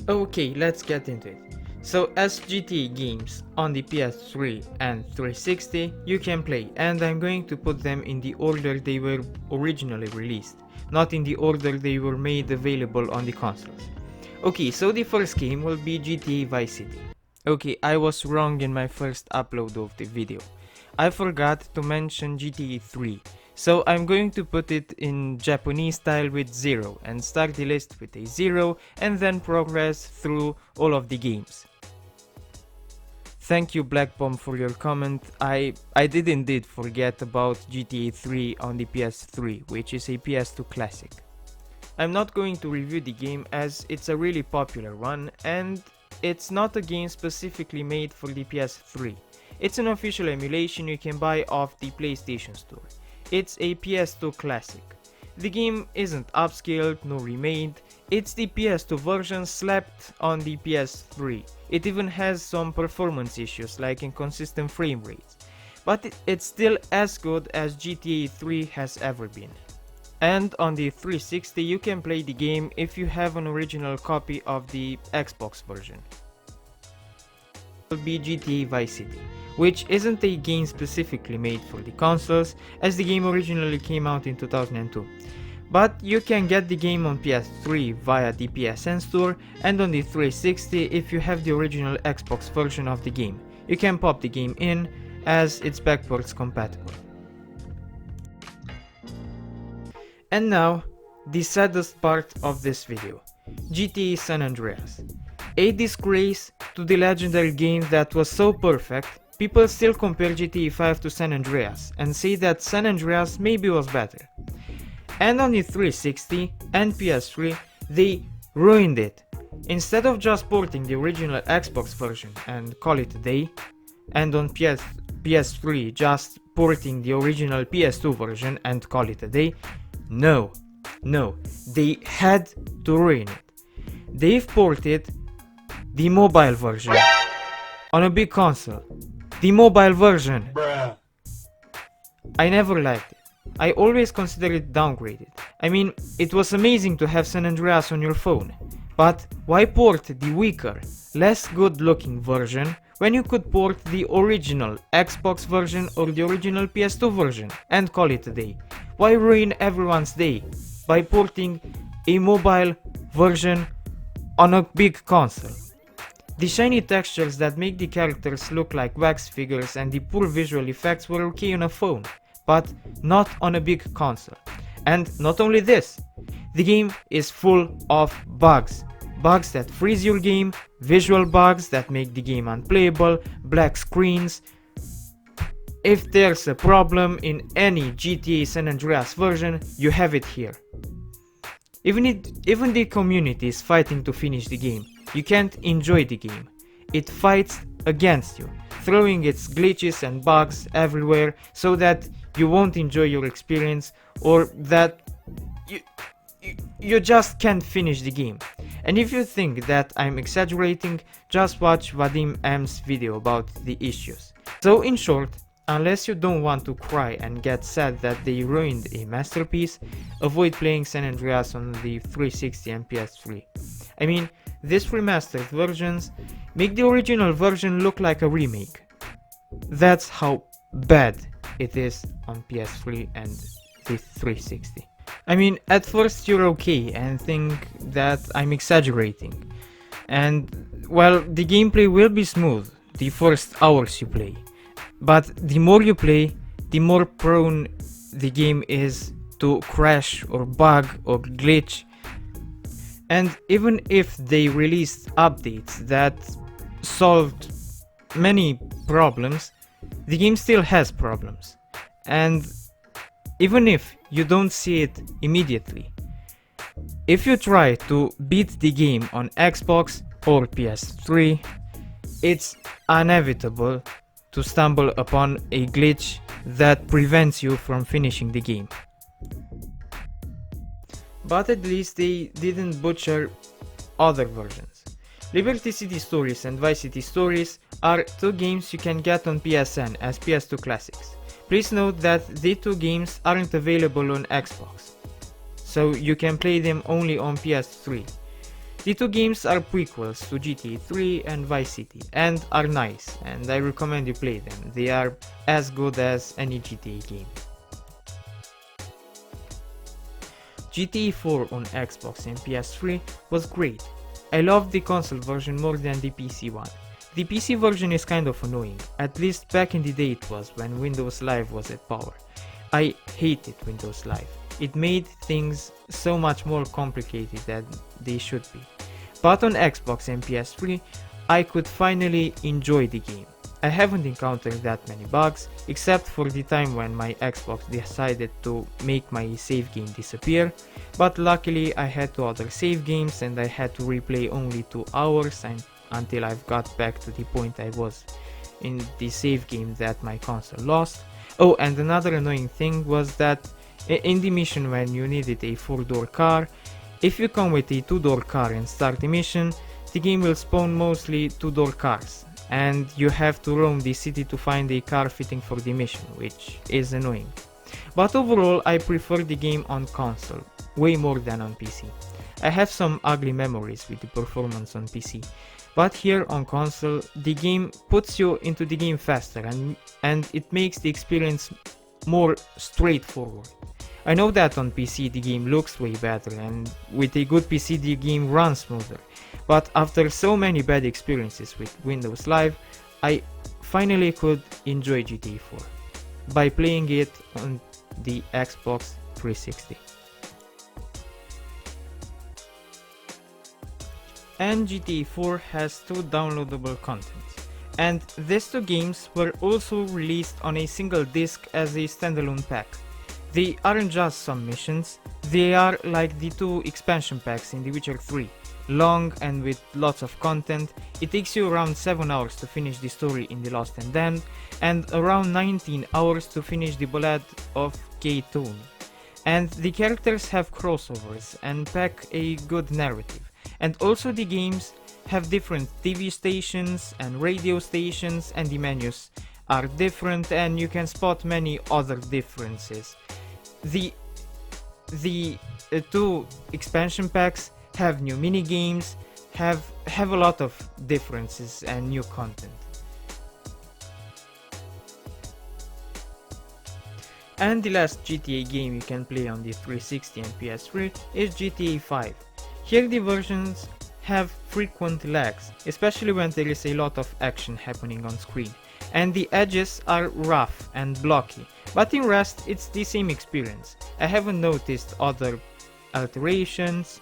Okay, let's get into it. So as GTA games on the PS3 and 360 you can play, and I'm going to put them in the order they were originally released, not in the order they were made available on the consoles. Okay, so the first game will be GTA Vice City. Okay, I was wrong in my first upload of the video. I forgot to mention GTA 3, so I'm going to put it in Japanese style with 0 and start the list with a 0 and then progress through all of the games. Thank you Black Bomb for your comment. I did indeed forget about GTA 3 on the PS3, which is a PS2 classic. I'm not going to review the game as it's a really popular one and it's not a game specifically made for the PS3. It's an official emulation you can buy off the PlayStation Store. It's a PS2 classic. The game isn't upscaled nor remade, it's the PS2 version slapped on the PS3. It even has some performance issues like inconsistent frame rates, but it's still as good as GTA 3 has ever been. And on the 360 you can play the game if you have an original copy of the Xbox version. Will be GTA Vice City, which isn't a game specifically made for the consoles as the game originally came out in 2002. But you can get the game on PS3 via the PSN store and on the 360 if you have the original Xbox version of the game. You can pop the game in as it's backwards compatible. And now, the saddest part of this video, GTA San Andreas. A disgrace to the legendary game that was so perfect, people still compare GTA 5 to San Andreas and say that San Andreas maybe was better. And on the 360 and PS3, they ruined it. Instead of just porting the original Xbox version and call it a day, and on PS3 just porting the original PS2 version and call it a day, no, they had to ruin it. They've ported the mobile version on a big console. The mobile version. Bruh. I never liked it. I always considered it downgraded. I mean, it was amazing to have San Andreas on your phone, but why port the weaker, less good looking version when you could port the original Xbox version or the original PS2 version and call it a day? Why ruin everyone's day by porting a mobile version on a big console? The shiny textures that make the characters look like wax figures and the poor visual effects were okay on a phone, but not on a big console. And not only this, the game is full of bugs. Bugs that freeze your game, visual bugs that make the game unplayable, black screens. If there's a problem in any GTA San Andreas version, you have it here. Even the community is fighting to finish the game. You can't enjoy the game. It fights against you, throwing its glitches and bugs everywhere so that you won't enjoy your experience or that you just can't finish the game. And if you think that I'm exaggerating, just watch Vadim M's video about the issues. So in short, unless you don't want to cry and get sad that they ruined a masterpiece, avoid playing San Andreas on the 360 and PS3. I mean, these remastered versions make the original version look like a remake. That's how bad it is on PS3 and the 360. I mean, at first you're okay and think that I'm exaggerating. And, well, the gameplay will be smooth the first hours you play. But the more you play, the more prone the game is to crash or bug or glitch. And even if they released updates that solved many problems, the game still has problems. And even if you don't see it immediately, if you try to beat the game on Xbox or PS3, it's inevitable to stumble upon a glitch that prevents you from finishing the game. But at least they didn't butcher other versions. Liberty City Stories and Vice City Stories are two games you can get on PSN as PS2 classics. Please note that the two games aren't available on Xbox, so you can play them only on PS3. The two games are prequels to GTA 3 and Vice City and are nice, and I recommend you play them. They are as good as any GTA game. GTA 4 on Xbox and PS3 was great. I loved the console version more than the PC one. The PC version is kind of annoying, at least back in the day it was, when Windows Live was at power. I hated Windows Live. It made things so much more complicated than they should be. But on Xbox and PS3, I could finally enjoy the game. I haven't encountered that many bugs, except for the time when my Xbox decided to make my save game disappear, but luckily I had two other save games and I had to replay only 2 hours until I've got back to the point I was in the save game that my console lost. Oh, and another annoying thing was that in the mission when you needed a 4-door car, if you come with a 2-door car and start the mission, the game will spawn mostly 2-door cars, and you have to roam the city to find a car fitting for the mission, which is annoying. But overall, I prefer the game on console, way more than on PC. I have some ugly memories with the performance on PC, but here on console, the game puts you into the game faster and it makes the experience more straightforward. I know that on PC the game looks way better, and with a good PC the game runs smoother, but after so many bad experiences with Windows Live, I finally could enjoy GTA 4 by playing it on the Xbox 360. And GTA 4 has 2 downloadable contents, and these 2 games were also released on a single disc as a standalone pack. They aren't just some missions, they are like the 2 expansion packs in The Witcher 3, long and with lots of content. It takes you around 7 hours to finish the story in The Lost and Damned, and around 19 hours to finish the Ballad of K-Tone. And the characters have crossovers and pack a good narrative, and also the games have different TV stations and radio stations, and the menus are different and you can spot many other differences. The 2 expansion packs have new mini games, have a lot of differences and new content. And the last GTA game you can play on the 360 and PS3 is GTA 5. Here the versions have frequent lags, especially when there is a lot of action happening on screen, and the edges are rough and blocky, but in rest it's the same experience. I haven't noticed other alterations.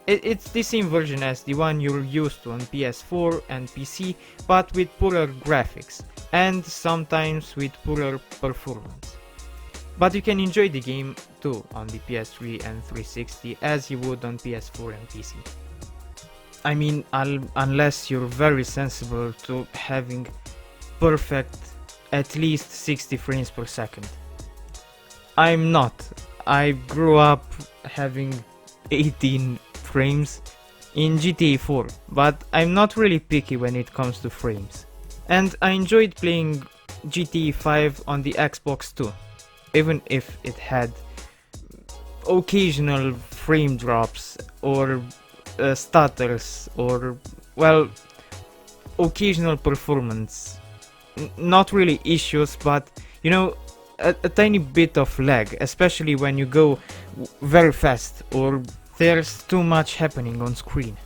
It's the same version as the one you're used to on PS4 and PC, but with poorer graphics, and sometimes with poorer performance. But you can enjoy the game too on the PS3 and 360 as you would on PS4 and PC. I mean, unless you're very sensible to having perfect at least 60 frames per second. I'm not. I grew up having 18 frames in GTA 4, but I'm not really picky when it comes to frames. And I enjoyed playing GTA 5 on the Xbox too, even if it had occasional frame drops or stutters or, well, occasional performance. Not really issues, but you know, a tiny bit of lag, especially when you go very fast or there's too much happening on screen.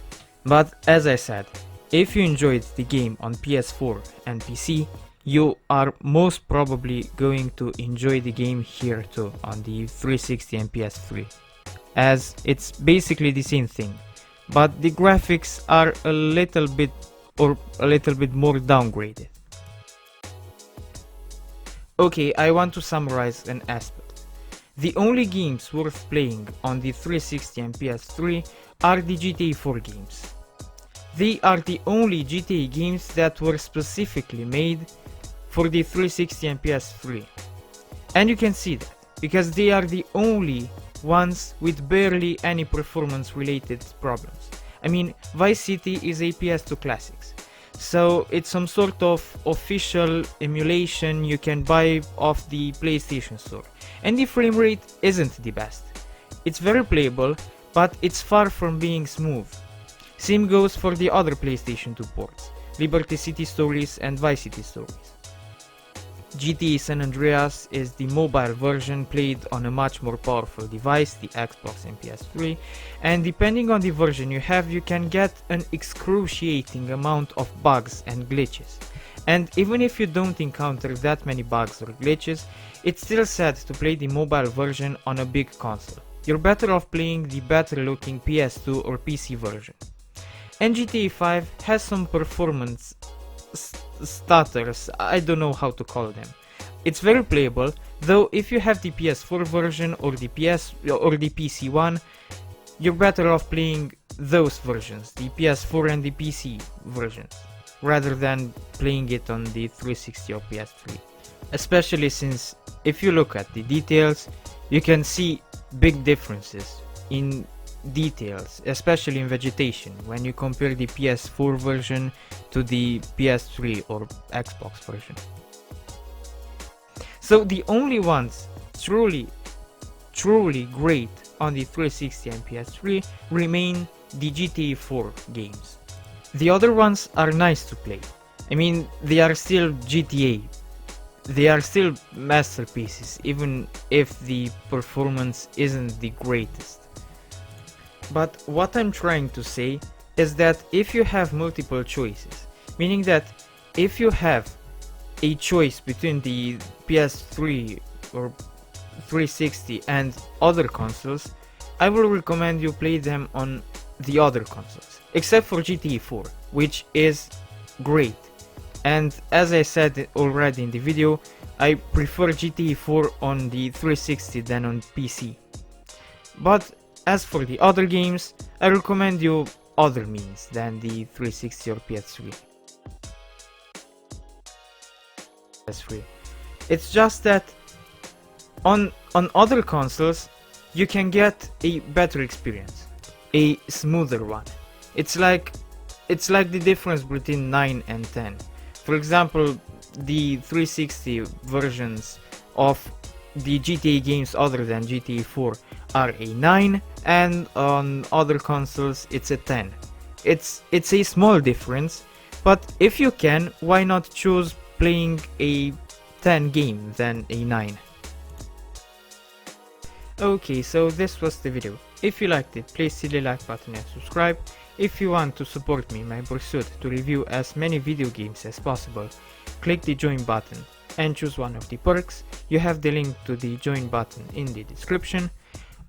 But as I said, if you enjoyed the game on PS4 and PC, you are most probably going to enjoy the game here too on the 360 and PS3, as it's basically the same thing, but the graphics are a little bit more downgraded. Okay, I want to summarize an aspect. The only games worth playing on the 360 and PS3 are the GTA 4 games. They are the only GTA games that were specifically made for the 360 and PS3. And you can see that, because they are the only ones with barely any performance related problems. I mean, Vice City is a PS2 classics, so it's some sort of official emulation you can buy off the PlayStation Store, and the frame rate isn't the best. It's very playable, but it's far from being smooth. Same goes for the other PlayStation 2 ports, Liberty City Stories and Vice City Stories. GTA San Andreas is the mobile version played on a much more powerful device, the Xbox and PS3, and depending on the version you have, you can get an excruciating amount of bugs and glitches. And even if you don't encounter that many bugs or glitches, it's still sad to play the mobile version on a big console. You're better off playing the better looking PS2 or PC version. And GTA 5 has some performance stutters, I don't know how to call them. It's very playable, though if you have the PS4 version or the PC one, you're better off playing those versions, the PS4 and the PC versions, rather than playing it on the 360 or PS3. Especially since if you look at the details, you can see big differences in details, especially in vegetation, when you compare the PS4 version to the PS3 or Xbox version. So the only ones truly great on the 360 and PS3 remain the GTA 4 games. The other ones are nice to play. I mean, they are still GTA. They are still masterpieces, even if the performance isn't the greatest. But what I'm trying to say is that if you have multiple choices, meaning that if you have a choice between the PS3 or 360 and other consoles, I will recommend you play them on the other consoles, except for GTA 4, which is great. And as I said already in the video, I prefer GTA 4 on the 360 than on PC. But as for the other games, I recommend you other means than the 360 or PS3. It's just that on other consoles you can get a better experience, a smoother one. It's like the difference between 9 and 10. For example, the 360 versions of the GTA games other than GTA 4 are a 9, and on other consoles it's a 10. It's a small difference, but if you can, why not choose playing a 10 game than a 9? Okay, so this was the video. If you liked it, please hit the like button and subscribe. If you want to support me in my pursuit to review as many video games as possible, click the join button and choose one of the perks. You have the link to the join button in the description.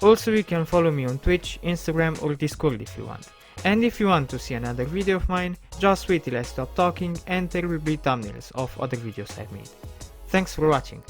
Also, you can follow me on Twitch, Instagram or Discord if you want. And if you want to see another video of mine, just wait till I stop talking and there will be thumbnails of other videos I've made. Thanks for watching.